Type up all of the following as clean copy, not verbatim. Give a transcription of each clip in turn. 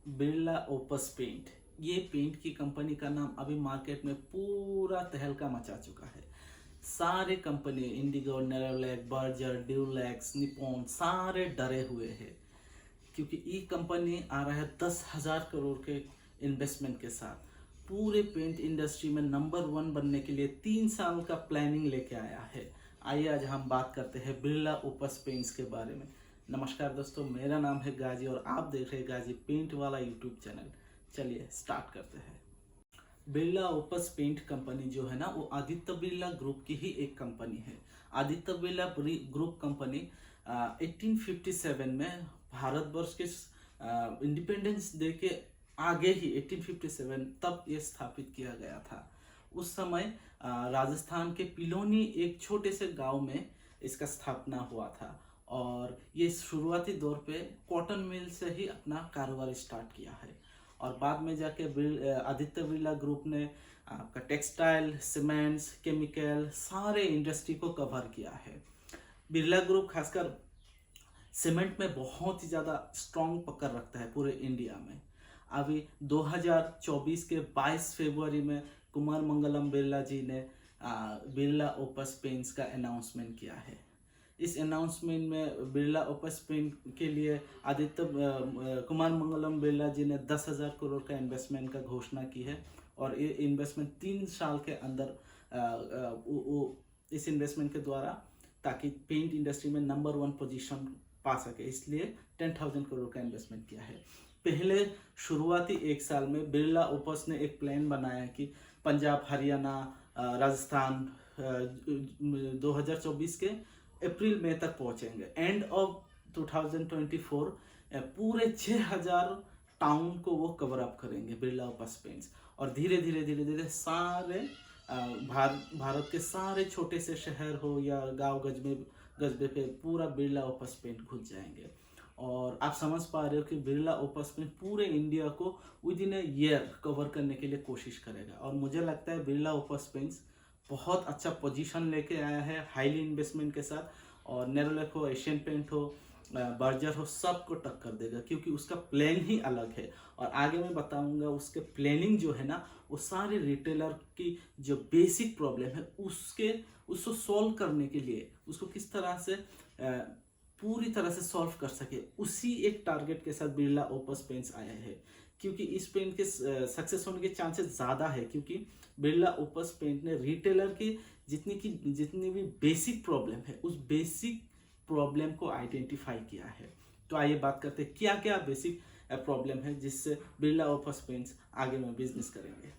Birla Opus paint. ये paint की company का नाम अभी मार्केट में पूरा तहलका मचा चुका है। सारे company Indigo, Nerolac, Berger, Dulux, Nippon सारे डरे हुए हैं, क्योंकि ये कंपनी आ रहा है 10,000 करोड़ के इन्वेस्टमेंट के साथ। पूरे पेंट इंडस्ट्री में नंबर 1 बनने के लिए 3 साल का प्लानिंग लेके आया है। आइए आज हम बात करते हैं बिरला ओपस पेंट्स के बारे में। नमस्कार दोस्तों, मेरा नाम है गाजी और आप देख रहे हैं गाजी पेंट वाला यूट्यूब चैनल। चलिए स्टार्ट करते हैं। बिरला ओपस पेंट कंपनी जो है ना, वो आदित्य बिरला ग्रुप की ही एक कंपनी है। आदित्य बिरला ग्रुप कंपनी 1857 में भारतवर्ष के इंडिपेंडेंस डे के आगे ही 1857 तब ये स्थापित किया गया था। उस समय राजस्थान के पिलोनी एक छोटे से गांव में इसका स्थापना हुआ था और ये शुरुआती दौर पे कॉटन मिल से ही अपना कारोबार स्टार्ट किया है। और बाद में जाके आदित्य बिरला ग्रुप ने आपका टेक्सटाइल, सीमेंट्स, केमिकल सारे इंडस्ट्री को कवर किया है। बिरला ग्रुप खासकर सीमेंट में बहुत ही ज़्यादा स्ट्रॉन्ग पकड़ रखता है पूरे इंडिया में। अभी 2024 के 22 फरवरी में कुमार मंगलम बिरला जी ने बिरला ओपस पेंट्स का अनाउंसमेंट किया है। इस अनाउंसमेंट में बिरला ओपस पेंट के लिए कुमार मंगलम बिरला जी ने 10,000 करोड़ का इन्वेस्टमेंट का घोषणा की है और ये इन्वेस्टमेंट 3 साल के अंदर इस इन्वेस्टमेंट के द्वारा, ताकि पेंट इंडस्ट्री में नंबर 1 पोजीशन पा सके, इसलिए 10,000 करोड़ का इन्वेस्टमेंट किया है। पहले शुरुआती 1 साल में बिरला ओपस ने एक प्लान बनाया कि पंजाब, हरियाणा, राजस्थान 2024 के अप्रैल मई तक पहुंचेंगे। एंड ऑफ 2024 पूरे 6,000 टाउन को वो कवर अप करेंगे बिरला ओपस पेंट्स। और धीरे धीरे धीरे धीरे सारे भारत के सारे छोटे से शहर हो या गांव गजबे पे पूरा बिरला ओपस पेंट घुस जाएंगे। और आप समझ पा रहे हो कि बिरला ओपस पेंट पूरे इंडिया को with in a year cover करने के लिए कोशिश करेगा। और मुझे लगता है बिरला ओपस पेंट्स बहुत अच्छा पोजीशन लेके आया है हाईली इन्वेस्टमेंट के साथ। और नेरोलैक हो, एशियन पेंट हो, बर्जर हो, सबको टक्कर देगा, क्योंकि उसका प्लान ही अलग है। और आगे मैं बताऊंगा उसके प्लानिंग जो है ना, वो सारे रिटेलर की जो बेसिक प्रॉब्लम है उसको सॉल्व करने के लिए उसको किस तरह से पूरी तरह से सॉल्व कर सके, उसी एक टारगेट के साथ बिरला ओपस पेंट्स आया है। क्योंकि इस पेंट के सक्सेस होने के चांसेस ज़्यादा है, क्योंकि बिरला ओपस पेंट ने रिटेलर की जितनी भी बेसिक प्रॉब्लम है उस बेसिक प्रॉब्लम को आइडेंटिफाई किया है। तो आइए बात करते हैं क्या क्या बेसिक प्रॉब्लम है जिससे बिरला ओपस पेंट्स आगे में बिजनेस करेंगे।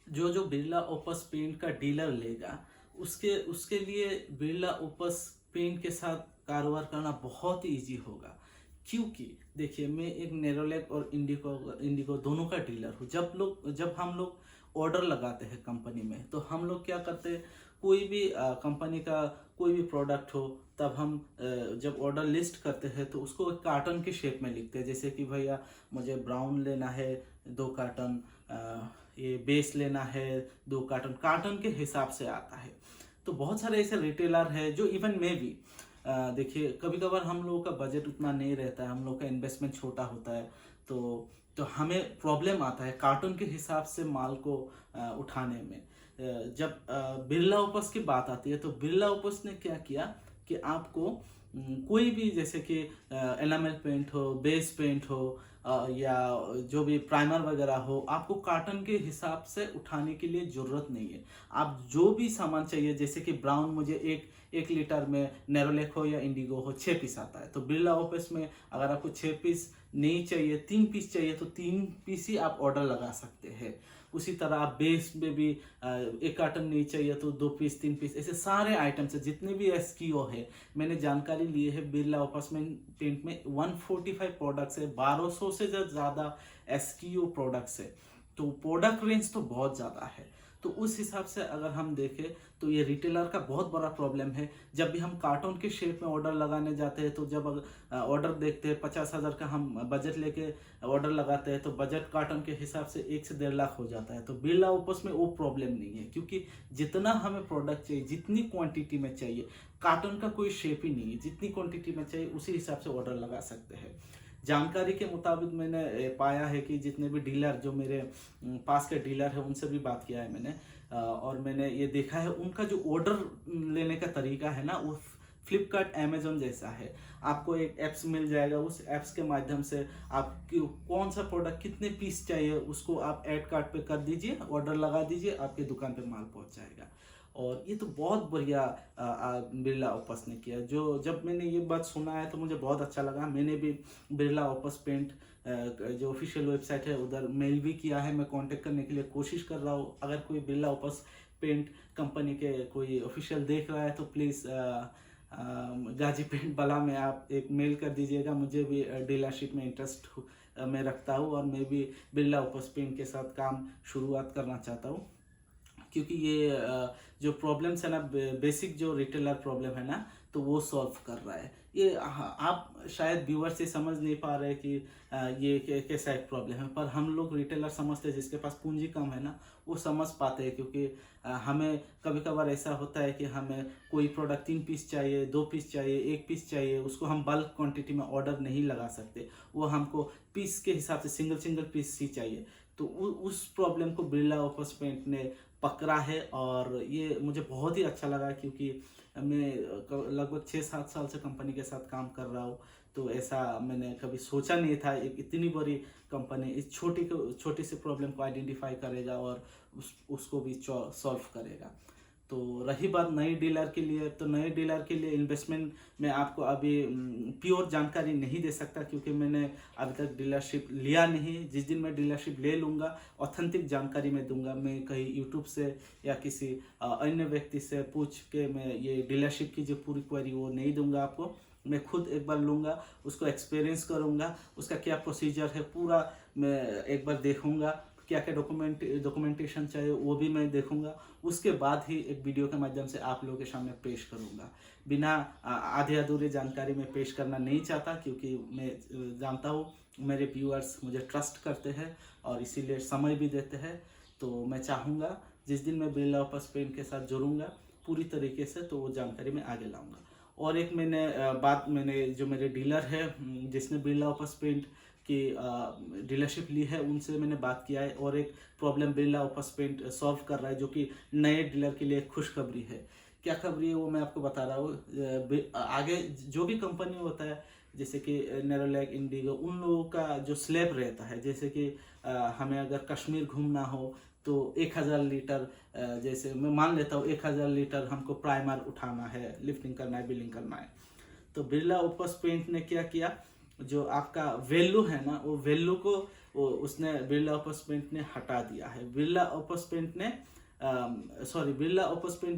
जो बिरला ओपस पेंट का डीलर लेगा उसके उसके लिए बिरला ओपस पेंट के साथ कारोबार करना बहुत ही ईजी होगा। क्योंकि देखिए, मैं एक नेरोलैक और इंडिगो दोनों का डीलर हूँ। जब हम लोग ऑर्डर लगाते हैं कंपनी में, तो हम लोग क्या करते हैं, कोई भी कंपनी का कोई भी प्रोडक्ट हो, तब हम जब ऑर्डर लिस्ट करते हैं तो उसको एक कार्टन के शेप में लिखते हैं। जैसे कि भैया मुझे ब्राउन लेना है 2 कार्टन, ये बेस लेना है 2 कार्टन, कार्टन के हिसाब से आता है। तो बहुत सारे ऐसे रिटेलर है जो इवन मैं भी देखिए, कभी कभार हम लोगों का बजट उतना नहीं रहता है, हम लोग का इन्वेस्टमेंट छोटा होता है, तो हमें प्रॉब्लम आता है कार्टून के हिसाब से माल को उठाने में। जब बिरला ओपस की बात आती है, तो बिरला ओपस ने क्या किया कि आपको कोई भी, जैसे कि एनामेल पेंट हो, बेस पेंट हो, या जो भी प्राइमर वगैरह हो, आपको कार्टन के हिसाब से उठाने के लिए ज़रूरत नहीं है। आप जो भी सामान चाहिए, जैसे कि ब्राउन मुझे एक लीटर में नेरोलैक हो या इंडिगो हो 6 पीस आता है, तो बिरला ओपस में अगर आपको 6 पीस नहीं चाहिए, 3 पीस चाहिए, तो 3 पीस ही आप ऑर्डर लगा सकते हैं। उसी तरह आप बेस में भी 1 कार्टन नहीं चाहिए तो 2 पीस, 3 पीस, ऐसे सारे आइटम्स है। जितने भी एसक्यू है, मैंने जानकारी ली है, बिरला ओपस पेंट में 145 प्रोडक्ट्स है, 1200 से ज़्यादा एसक्यू प्रोडक्ट्स है। तो प्रोडक्ट रेंज तो बहुत ज़्यादा है। तो उस हिसाब से अगर हम देखें तो ये रिटेलर का बहुत बड़ा प्रॉब्लम है। जब भी हम कार्टून के शेप में ऑर्डर लगाने जाते हैं, तो जब ऑर्डर देखते हैं 50,000 का हम बजट लेके ऑर्डर लगाते हैं, तो बजट कार्टून के हिसाब से 1 से 1.5 लाख हो जाता है। तो बिरला ओपस में वो प्रॉब्लम नहीं है, क्योंकि जितना हमें प्रोडक्ट चाहिए, जितनी क्वांटिटी में चाहिए, कार्टून का कोई शेप ही नहीं है, जितनी क्वांटिटी में चाहिए उसी हिसाब से ऑर्डर लगा सकते हैं। जानकारी के मुताबिक मैंने पाया है कि जितने भी डीलर जो मेरे पास के डीलर है उनसे भी बात किया है मैंने, और मैंने ये देखा है उनका जो ऑर्डर लेने का तरीका है ना वो फ्लिपकार्ट अमेजोन जैसा है। आपको एक ऐप्स मिल जाएगा, उस ऐप्स के माध्यम से आपको कौन सा प्रोडक्ट कितने पीस चाहिए उसको आप ऐड कार्ट पे कर दीजिए, ऑर्डर लगा दीजिए, आपकी दुकान पे माल पहुंच जाएगा। और ये तो बहुत बढ़िया बिरला ओपस ने किया। जब मैंने ये बात सुना है तो मुझे बहुत अच्छा लगा। मैंने भी बिरला ओपस पेंट जो ऑफिशियल वेबसाइट है उधर मेल भी किया है, मैं कांटेक्ट करने के लिए कोशिश कर रहा हूँ। अगर कोई बिरला ओपस पेंट कंपनी के कोई ऑफिशियल देख रहा है तो प्लीज़ गाजी पेंट बला में आप एक मेल कर दीजिएगा। मुझे भी डीलरशिप में इंटरेस्ट मैं रखता हूँ और मैं भी बिरला ओपस पेंट के साथ काम शुरुआत करना चाहता हूँ, क्योंकि ये जो प्रॉब्लम्स है ना, बेसिक जो रिटेलर प्रॉब्लम है ना, तो वो सॉल्व कर रहा है। ये आप शायद व्यूअर से समझ नहीं पा रहे कि ये कैसा एक प्रॉब्लम है, पर हम लोग रिटेलर समझते हैं, जिसके पास पूंजी कम है ना वो समझ पाते हैं। क्योंकि हमें कभी कभार ऐसा होता है कि हमें कोई प्रोडक्ट 3 पीस चाहिए, 2 पीस चाहिए, 1 पीस चाहिए, उसको हम बल्क क्वांटिटी में ऑर्डर नहीं लगा सकते, वो हमको पीस के हिसाब से सिंगल पीस ही चाहिए। तो उस प्रॉब्लम को बिरला ओपस पेंट ने पकड़ा है और ये मुझे बहुत ही अच्छा लगा, क्योंकि मैं लगभग 6-7 साल से कंपनी के साथ काम कर रहा हूँ। तो ऐसा मैंने कभी सोचा नहीं था एक इतनी बड़ी कंपनी इस छोटी सी प्रॉब्लम को आइडेंटिफाई करेगा और उसको भी सॉल्व करेगा। तो रही बात नए डीलर के लिए, तो नए डीलर के लिए इन्वेस्टमेंट में आपको अभी प्योर जानकारी नहीं दे सकता, क्योंकि मैंने अभी तक डीलरशिप लिया नहीं। जिस दिन मैं डीलरशिप ले लूँगा ऑथेंटिक जानकारी मैं दूंगा। मैं कहीं यूट्यूब से या किसी अन्य व्यक्ति से पूछ के मैं ये डीलरशिप की जो पूरी क्वेरी वो नहीं दूंगा आपको। मैं खुद एक बार लूँगा, उसको एक्सपीरियंस करूँगा, उसका क्या प्रोसीजर है पूरा मैं एक बार देखूँगा, क्या क्या डॉक्यूमेंटेशन चाहिए वो भी मैं देखूंगा। उसके बाद ही एक वीडियो के माध्यम से आप लोगों के सामने पेश करूंगा। बिना आधे अधूरे जानकारी में पेश करना नहीं चाहता, क्योंकि मैं जानता हूँ मेरे व्यूअर्स मुझे ट्रस्ट करते हैं और इसीलिए समय भी देते हैं। तो मैं चाहूँगा जिस दिन मैं बिरला ओपस पेंट के साथ जुड़ूंगा पूरी तरीके से, तो वो जानकारी मैं आगे लाऊंगा। और एक मैंने जो मेरे डीलर है जिसने बिरला ओपस पेंट की डीलरशिप ली है उनसे मैंने बात किया है, और एक problem Birla Opus paint solve कर रहा है, जो कि नए डीलर के लिए खुशखबरी है। क्या खबरी है वो मैं आपको बता रहा हूँ। आगे जो भी कंपनी होता है जैसे कि नेरोलैक, इंडिगो, उन लोगों का जो स्लैब रहता है, जैसे कि हमें अगर कश्मीर घूमना हो तो 1000 लीटर, जैसे मैं मान लेता हूँ 1000 लीटर हमको प्राइमर उठाना है, लिफ्टिंग करना है, बिलिंग करना है। तो बिरला ओपस पेंट ने क्या किया, जो आपका वैल्यू है ना वो वैल्यू को उसने बिरला ओपस पेंट ने हटा दिया है। बिरला ओपस पेंट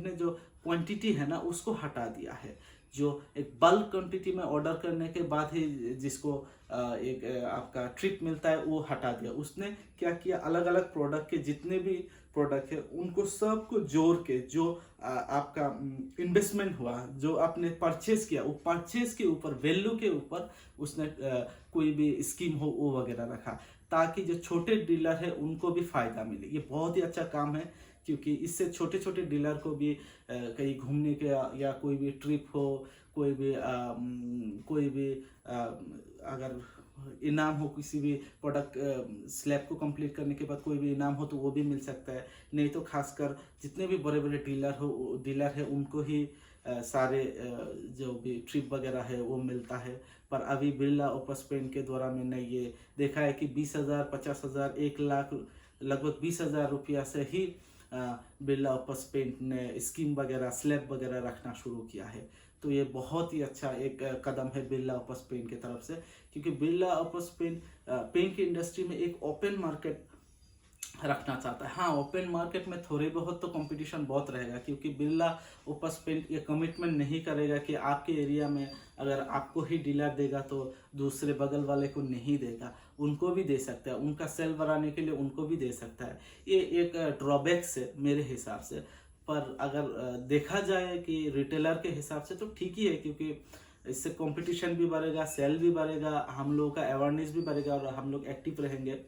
ने जो क्वांटिटी है ना उसको हटा दिया है। जो एक बल्क क्वांटिटी में ऑर्डर करने के बाद ही जिसको एक आपका ट्रिप मिलता है वो हटा दिया। उसने क्या किया, अलग अलग प्रोडक्ट के जितने भी प्रोडक्ट है उनको सबको जोड़ के जो आपका इन्वेस्टमेंट हुआ, जो आपने परचेज किया, वो परचेज के ऊपर वैल्यू के ऊपर उसने कोई भी स्कीम हो वो वगैरह रखा, ताकि जो छोटे डीलर है उनको भी फायदा मिले। ये बहुत ही अच्छा काम है, क्योंकि इससे छोटे छोटे डीलर को भी कहीं घूमने के या कोई भी ट्रिप हो, कोई भी अगर इनाम हो, किसी भी प्रोडक्ट स्लैब को कंप्लीट करने के बाद कोई भी इनाम हो तो वो भी मिल सकता है। नहीं तो खासकर जितने भी बड़े बड़े डीलर है उनको ही सारे जो भी ट्रिप वगैरह है वो मिलता है। पर अभी बिरला ओपस पेंट के द्वारा मैंने ये देखा है कि 20,000, 50,000, 1 लाख, लगभग 20,000 रुपया से ही बिरला ओपस पेंट ने स्कीम वगैरह, स्लैब वगैरह रखना शुरू किया है। तो ये बहुत ही अच्छा एक कदम है बिरला ओपस पेंट की तरफ से, क्योंकि बिरला ओपस पेंट की इंडस्ट्री में एक ओपन मार्केट रखना चाहता है। हाँ, ओपन मार्केट में थोड़े बहुत तो कंपटीशन बहुत रहेगा, क्योंकि बिरला ओपस पेंट ये कमिटमेंट नहीं करेगा कि आपके एरिया में अगर आपको ही डीलर देगा तो दूसरे बगल वाले को नहीं देगा, उनको भी दे सकता है, उनका सेल बढ़ाने के लिए उनको भी दे सकता है। ये एक ड्रॉबैक्स है मेरे हिसाब से। पर अगर देखा जाए कि रिटेलर के हिसाब से तो ठीक ही है, क्योंकि इससे कंपटीशन भी बढ़ेगा, सेल भी बढ़ेगा, हम लोगों का अवेयरनेस भी बढ़ेगा और हम लोग एक्टिव रहेंगे,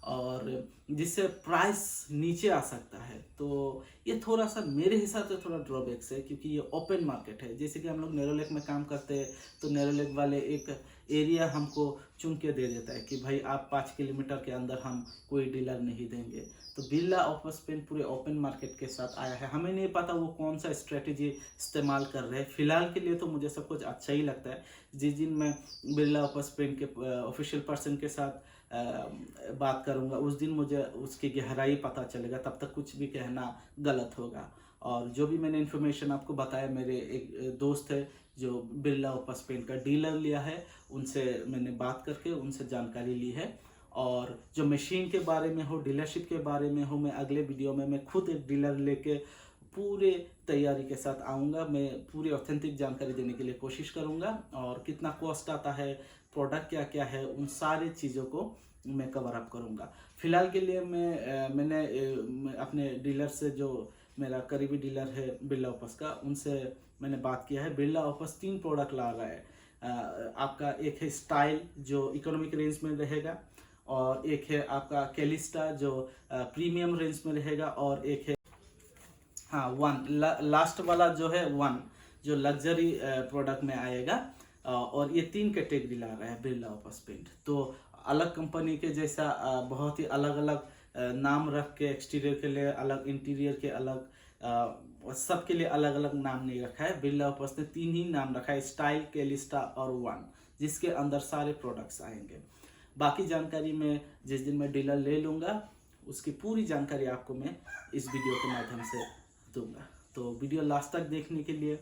और जिससे प्राइस नीचे आ सकता है। तो ये थोड़ा सा मेरे हिसाब से थोड़ा ड्रॉबैक्स है, क्योंकि ये ओपन मार्केट है। जैसे कि हम लोग नेरोलैक में काम करते हैं तो नेरोलैक वाले एक एरिया हमको चुन के दे देता है कि भाई आप 5 किलोमीटर के अंदर हम कोई डीलर नहीं देंगे। तो बिरला ऑफर्स पेंट पूरे ओपन मार्केट के साथ आया है। हमें नहीं पता वो कौन सा स्ट्रेटेजी इस्तेमाल कर रहे हैं। फिलहाल के लिए तो मुझे सब कुछ अच्छा ही लगता है। जिस दिन मैं बिरला ऑफर्स पेंट के ऑफिशियल पर्सन के साथ बात करूंगा उस दिन मुझे उसकी गहराई पता चलेगा, तब तक कुछ भी कहना गलत होगा। और जो भी मैंने इन्फॉर्मेशन आपको बताया, मेरे एक दोस्त है जो बिरला ऑफर्स पेंट का डीलर लिया है, उनसे मैंने बात करके उनसे जानकारी ली है। और जो मशीन के बारे में हो, डीलरशिप के बारे में हो, मैं अगले वीडियो में मैं खुद एक डीलर लेके पूरे तैयारी के साथ आऊँगा। मैं पूरी ऑथेंटिक जानकारी देने के लिए कोशिश करूँगा और कितना कॉस्ट आता है, प्रोडक्ट क्या क्या है, उन सारी चीज़ों को मैं कवर अप करूँगा। फिलहाल के लिए मैंने अपने डीलर से, जो मेरा करीबी डीलर है बिरला ऑफर्स का, उनसे मैंने बात किया है। बिरला ऑफर्स 3 प्रोडक्ट ला रहा है। आपका एक है स्टाइल जो इकोनॉमिक रेंज में रहेगा, और एक है आपका कैलिस्टा जो प्रीमियम रेंज में रहेगा, और एक है हाँ वन लास्ट वाला जो है वन जो लग्जरी प्रोडक्ट में आएगा। और ये 3 कैटेगरी ला रहा है बिरला ऑफर्स पेंट। तो अलग कंपनी के जैसा बहुत ही अलग अलग नाम रख के, एक्सटीरियर के लिए अलग, इंटीरियर के अलग, सब के लिए अलग अलग नाम नहीं रखा है। बिरला ऑफर्स ने 3 ही नाम रखा है, स्टाइल, कैलिस्टा और वन, जिसके अंदर सारे प्रोडक्ट्स आएंगे। बाकी जानकारी मैं जिस दिन मैं डीलर ले लूँगा उसकी पूरी जानकारी आपको मैं इस वीडियो के माध्यम से दूंगा। तो वीडियो लास्ट तक देखने के लिए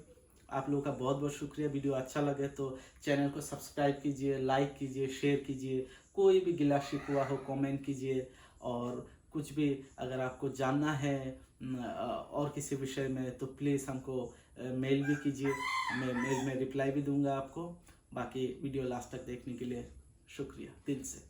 आप लोगों का बहुत बहुत शुक्रिया। वीडियो अच्छा लगे तो चैनल को सब्सक्राइब कीजिए, लाइक कीजिए, शेयर कीजिए। कोई भी गिला शिकवा हो कमेंट कीजिए, और कुछ भी अगर आपको जानना है और किसी विषय में तो प्लीज़ हमको मेल भी कीजिए। मैं मेल में रिप्लाई भी दूंगा आपको। बाकी वीडियो लास्ट तक देखने के लिए शुक्रिया दिल से।